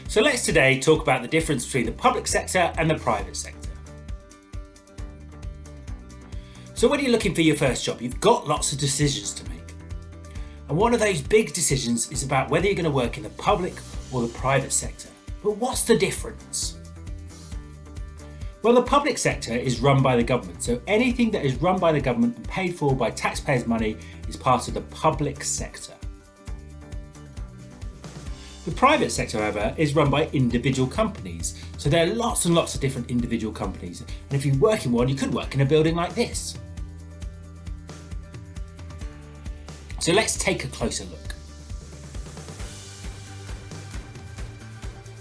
So let's today talk about the difference between the public sector and the private sector. So when you're looking for your first job, you've got lots of decisions to make. And one of those big decisions is about whether you're going to work in the public or the private sector. But what's the difference? Well, the public sector is run by the government, so anything that is run by the government and paid for by taxpayers' money is part of the public sector. The private sector, however, is run by individual companies, so there are lots and lots of different individual companies, and if you work in one, you could work in a building like this. So let's take a closer look.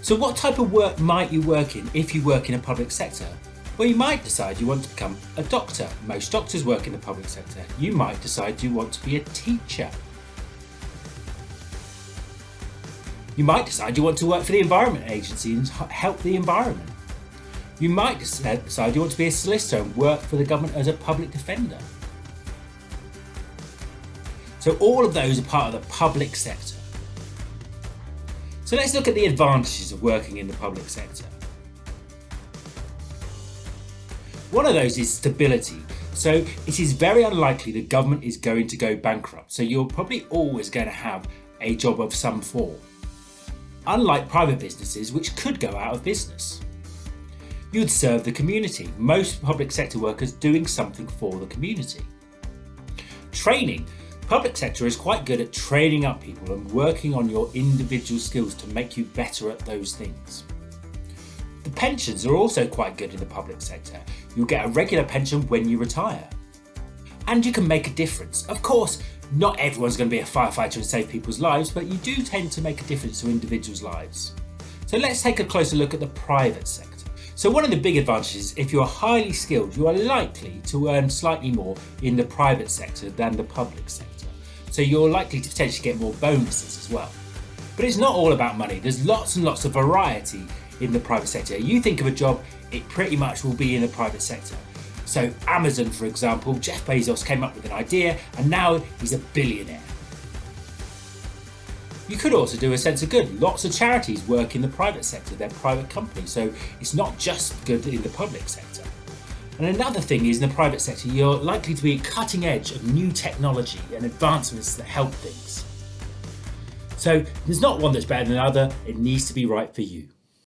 So what type of work might you work in if you work in a public sector? Well, you might decide you want to become a doctor. Most doctors work in the public sector. You might decide you want to be a teacher. You might decide you want to work for the Environment Agency and help the environment. You might decide you want to be a solicitor and work for the government as a public defender. So all of those are part of the public sector. So let's look at the advantages of working in the public sector. One of those is stability. So it is very unlikely the government is going to go bankrupt. So you're probably always going to have a job of some form. Unlike private businesses, which could go out of business. You'd serve the community. Most public sector workers doing something for the community. Training. Public sector is quite good at training up people and working on your individual skills to make you better at those things. The pensions are also quite good in the public sector. You'll get a regular pension when you retire. And you can make a difference. Of course, not everyone's going to be a firefighter and save people's lives, but you do tend to make a difference to individuals' lives. So let's take a closer look at the private sector. So one of the big advantages, if you're highly skilled, you are likely to earn slightly more in the private sector than the public sector. So you're likely to potentially get more bonuses as well. But it's not all about money. There's lots and lots of variety in the private sector. You think of a job, it pretty much will be in the private sector. So Amazon, for example, Jeff Bezos came up with an idea and now he's a billionaire. You could also do a sense of good. Lots of charities work in the private sector, they're private companies, so it's not just good in the public sector. And another thing is in the private sector, you're likely to be cutting edge of new technology and advancements that help things. So there's not one that's better than the other, it needs to be right for you.